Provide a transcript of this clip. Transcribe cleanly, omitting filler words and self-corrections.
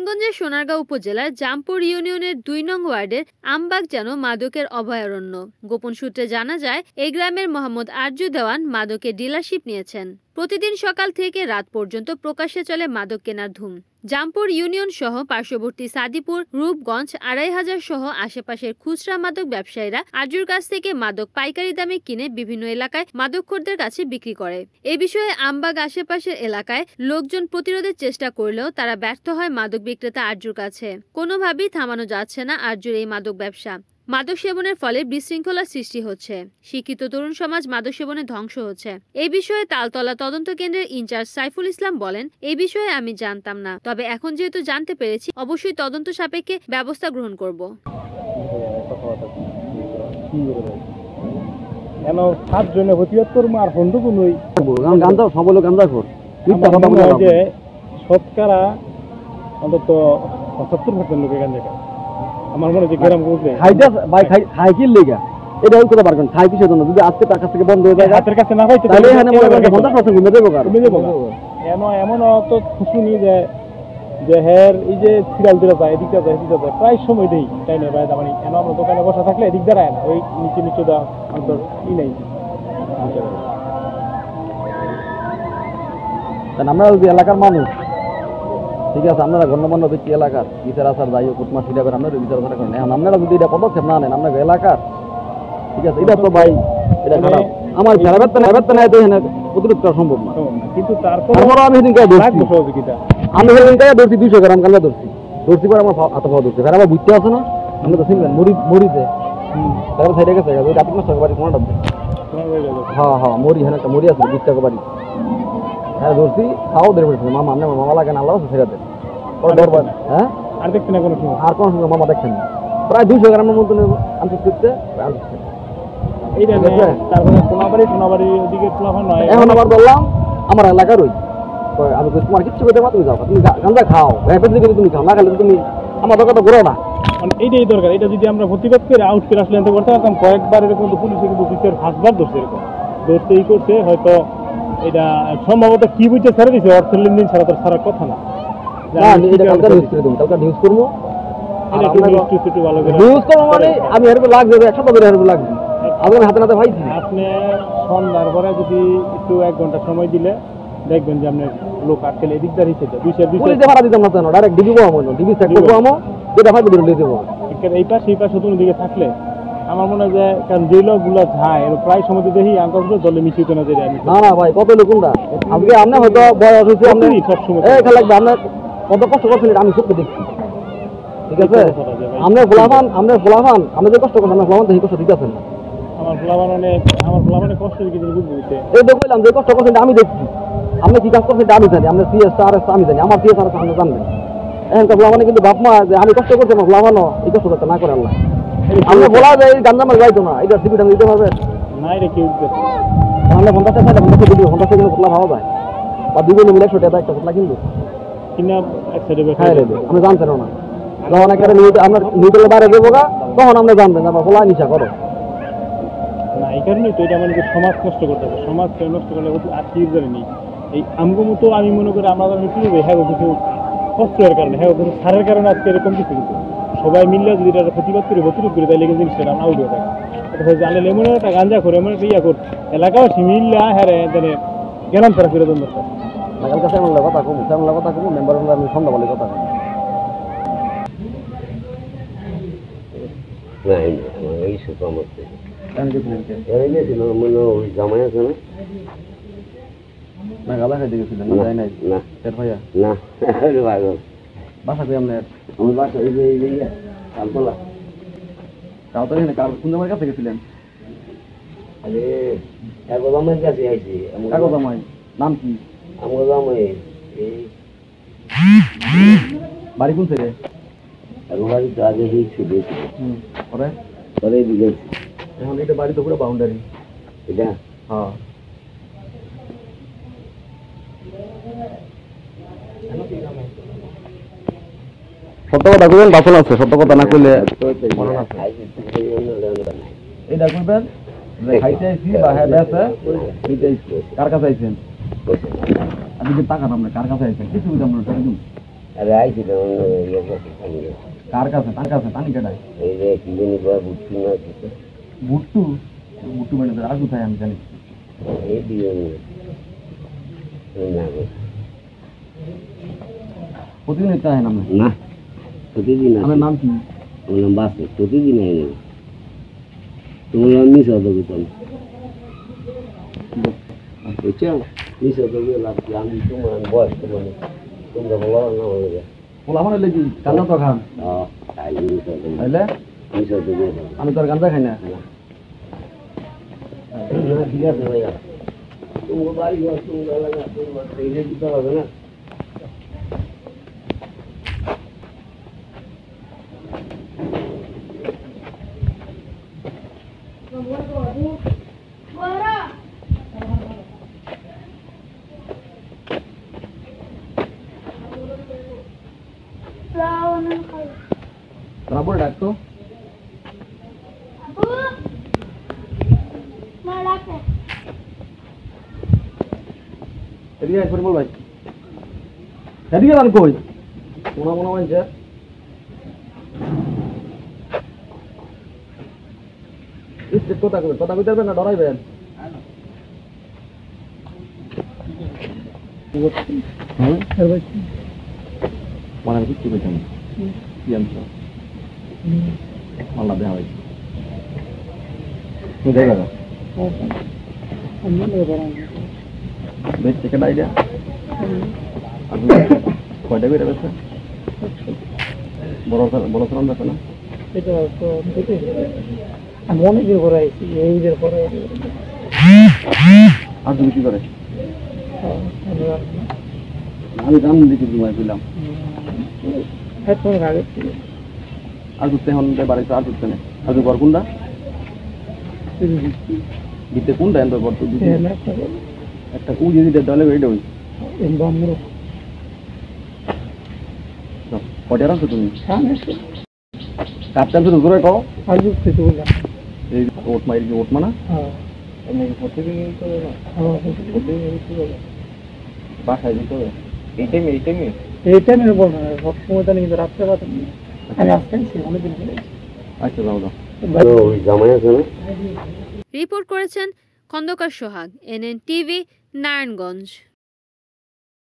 নারায়ণগঞ্জের সোনারগাঁও উপজেলার জামপুর ইউনিয়নের ২ নং ওয়ার্ডের আমবাগ যেন মাদকের অভয়ারণ্য। গোপন সূত্রে জানা যায়, এই গ্রামের মোহাম্মদ আরজু দেওয়ান মাদকের ডিলারশিপ নিয়েছেন। প্রতিদিন সকাল থেকে রাত পর্যন্ত প্রকাশ্যে চলে মাদক কেনার ধুম। জামপুর ইউনিয়ন সহ পার্শ্ববর্তী সাদিপুর, রূপগঞ্জ, ২৫০০ সহ আশেপাশের খুচরা মাদক ব্যবসায়ীরা আরজুর কাছ থেকে মাদক পাইকারি দামে কিনে বিভিন্ন এলাকায় মাদকখোরদের কাছে বিক্রি করে। এ বিষয়ে আমবাগ আশেপাশের এলাকায় লোকজন প্রতিরোধের চেষ্টা করলেও তারা ব্যর্থ হয় মাদক বিক্রেতা আরজুর কাছে। কোনোভাবেই থামানো যাচ্ছে না আরজুর এই মাদক ব্যবসা। মাদক সেবনের ফলে বিশৃঙ্খলার সৃষ্টি হচ্ছে, শিক্ষিত তরুণ সমাজ মাদক সেবনে ধ্বংস হচ্ছে। এই বিষয়ে তালতলা তদন্ত কেন্দ্রের ইনচার্জ সাইফুল ইসলাম বলেন, এই বিষয়ে আমি জানতাম না, তবে এখন যেহেতু জানতে পেরেছি অবশ্যই তদন্ত সাপেক্ষে ব্যবস্থা গ্রহণ করব। শতকরা অন্তত ৭৫% লোকের গাঁজা খায়। আমার মনে হয় গ্রাম করবে সাইকেল লেগা এটা হল কথা পারবেন খাই কিসের জন্য। যদি আজকে তার কাছ থেকে বন্ধ হয়ে যায়, হাতের কাছে না হয় তাহলে এখানে মনে করেন 50% ঘুমে দেবো এমন অত খুশি নিয়ে যায় যে হ্যাঁ এই যে সিরিয়াল দিতে যায়, এদিকটা যায়, এদিকটা যায়, প্রায় সময় দেই তাই নয় ভাই। মানে কেন আমরা দোকানে বসা থাকলে এদিক দাঁড়ায় না, ওই নিচে নিচে দেওয়া অন্তর ই নেই। আমরা যদি এলাকার মানুষ, ঠিক আছে, আপনারা গণ্যমান্য ব্যক্তি এলাকার বিচার আচার যাই হোক কুটমা সিটা করে আপনারা বিচার আচার করেন। এখন আপনারা যদি এটা পদক্ষেপ না নেন আপনার এলাকার, ঠিক আছে, এটা তো ভাই এটা খারাপ। আমার ফেরাবেত্তা নাই তো এখানে প্রতিরোধ করা সম্ভব না। কিন্তু তারপর আমি সেদিনকে সহযোগিতা আমি সেদিনকে ধরছি 200 গ্রাম কালকে ধরছি পরে আমার হাতে পাওয়া ধরছি। ফেরা আমার বুঝতে আছে না, আমি তো চিনবেন মরিতে তারপর সাইডে গেছে ওই রাতিক মাস বাড়ি কোনটা হ্যাঁ মরি হ্যাঁ একটা মরি আছে 20 টাকা বাড়ি। হ্যাঁ ধরছি খাও ধরে পড়েছে। মামা আপনার মামা লাগে না, আল্লাহ ছেড়ে দেন। হ্যাঁ আর দেখছি না কোনো সময়, আর কোনো সময় মামা দেখছেন না। প্রায় 200 গ্রামের মতো নেব আনতে করতে। এখন আবার বললাম আমার এলাকার ওই আমি তোমার কিচ্ছু করতে পারো, তুমি যাও, তুমি গাঁজা খাও, তুমি খাও, না খালে তুমি আমার দরকার ঘুরো না। এইটাই দরকার। এটা যদি আমরা প্রতিবাদ করে আউট করে আসলে করতে পারতাম। কয়েকবার এরকম পুলিশে কিন্তু বিচার ফার্স্টবার ধরছে, এরকম ধরতে ই করছে। হয়তো এটা সম্ভবত কি বুঝতে ছেড়ে দিচ্ছে, অর্থের লেনদেন ছাড়া তো ছাড়ার কথা না। নিউজ করবো মানে আমি এরকম লাগবে 100 টাকা এরকম লাগবে আপনার হাতে নাতে ভাই। আপনি সন্ধ্যার পরে যদি একটু 1 ঘন্টা সময় দিলে দেখবেন যে আপনার লোক আটকেলে এদিক দাঁড় হিসেবে ভাড়া দিতাম না, ডাইরেক্ট ডিবি পাবো না, ডিবি চেক করবো আমো যেটা ভাই দিয়ে দেবো। এই পাশে এই পাশে দিকে থাকলে আমার মনে হয় যে কারণ যে লোকগুলো যায় প্রায় সময় দেখি আঙ্কাল দলে মিশিয়ে না যায়। না না ভাই কত লোক কোনটা আজকে আপনার হয়তো বয়স হয়েছে, আপনি সবসময় লাগবে আপনার কত কষ্ট করছেন আমি সত্যি দেখছি, ঠিক আছে। আমরা ফোলাফান আমরা যে কষ্ট করছেন আমরা ফোলাফান সেই কষ্ট দিতেছেন না। আমার ফোলাফানের কষ্ট বুঝতে এই তো বললাম যে কষ্ট করছেন আমি দেখছি। আপনি কি কাজ করছেন আমি জানি, আমরা সিএসআর আমি জানি, আমার সিএসআর আপনি জানবেন। এখানকার ফোলাফানে কিন্তু বাপ মা যে আমি কষ্ট করছি আমার ফোলাফানও এই কষ্ট করতে না করে আল্লাহ। আমরা বলা যায় এই গাঞ্জা মাল যাইতো না, এটা সিপিটা দিতে পারবে না। এটা কি তাহলে 50 টাকা 50 টাকা 50 টাকা ফোলা পাওয়া যায় বা দুই মিলে 100 টাকা একটা ফোলা কিনবো কিনা আমরা জানতেন না। যখন একটা আমরা নিউট্রাল বাইরে দেবো তখন আমরা জানবেন আমরা ফোলা নিশা করো না। এই কারণেই তো এটা আমাদের সমাজ নষ্ট করতে হবে। সমাজ নষ্ট করলে আর কি জানি এই আমগো মতো আমি মনে করি আমরা হ্যাঁ কিছু কষ্টের কারণে, হ্যাঁ সারের কারণে আজকে এরকম কিছু কিন্তু সবাই মিললে যদি এটা প্রতিবাদ করে প্রতিরোধ করে তাহলে কিন্তু জিনিসটা আমরা উঠে থাকে। এটা জানলে এমন একটা গাঞ্জা করে এমন একটা ইয়া কর এলাকাবাসী মিললে হ্যাঁ জানে গেলাম তারা ফিরে দেন দরকার। কাল কাছে আমার কথা কমু মেম্বার আমি সন্ধ্যা বলে কথা কম জামাই আছে না গালা খাইতে গেছিলেন না নাই না ভাইয়া না বাসা কই আপনার? আমার বাসা এই যে কালতলা। কালতলা এখানে কোন জামাইয়ের কাছে গেছিলেন? আরে কাগজ জামাইয়ের কাছে আইছি। কাগজ জামাই নাম কি? আমার জামাই এই বাড়ি কোন ছেড়ে? আমার বাড়ি তো আগে দিয়েছি পরে পরে দিকে। এখন এটা বাড়ি তো পুরো বাউন্ডারি এটা। হ্যাঁ সত্য কথা কইবেন, বাসন আছে, সত্য কথা না কইলে এইটা কইবেন খাইতে আইছি বা হ্যাঁ বেসে খাইতে আইছি। কার কাছে আইছেন? আপনি যে টাকা নাম কার কাছে আইছেন কিছু বুঝলাম না। আরে আইছিল ইয়ে করতে কার কাছে তার কাছে পানি কাটায় এই যে কি জানি কয় বুঝছি না কিছু বুট্টু বুট্টু মানে আর কোথায় আমি জানি এই দিয়ে না প্রতিদিন এটা হয় না না প্রতিদিন আমার নাম কি আমার নাম বাসে প্রতিদিন হয় না তোমার নাম মিস হতো কোথাও বুঝছো মিস হতো লাগছে আমি তোমার বয়স তোমার তোমরা বলো না বলে বলা মানে লেগে কান্না তো খান তাই মিস হতো তাইলে মিস হতো আমি তো আর গাঁজা খাই না না ঠিক আছে ভাইয়া তোমার বাড়ি ঘর তোমার এলাকা তোমার এই যে দিতে হবে না তারা বলে ডাকতো এদিকে একবার বল ভাই এদিকে গান কই মনে মনে হয়েছে কথা কইতে পারবেন না ডরাইবেন মানে বুঝতে পেরেছেন কি আনছো মাল্লা দেওয়া হয়েছে তুই দেখে না বেশ থেকে ডাইডিয়া কয়টা করে বেছে বড় সালাম দেখো না এটা তো আমি অনেকদিন পরে আইছি এইদের পরে আর তুমি কি করে আমি জান দিচ্ছি তোমায় পেলাম আগে আর করতে এখন বাড়িতে আর করতে নেই আর ঘর কোনটা দিতে কোনটা এত ঘর তো একটা কু যদি তাহলে এইটা ওই কটা আনছো তুমি কাপটা তো দূরে কও আর যুক্তি তো বললাম এই ওট মাইর কি ওট মানা হ্যাঁ প্রতিদিন তো হ্যাঁ বাসায় দিতে হবে এই টাইমে এই টাইমে বলবো না সব সময় তো কিন্তু রাত্রে পাতেন আমি আসতেছি অনেকদিন ধরে আচ্ছা যাও যাও জামাই আছে না রিপোর্ট করেছেন খন্দকার সোহাগ, NN টিভি, নারায়ণগঞ্জ।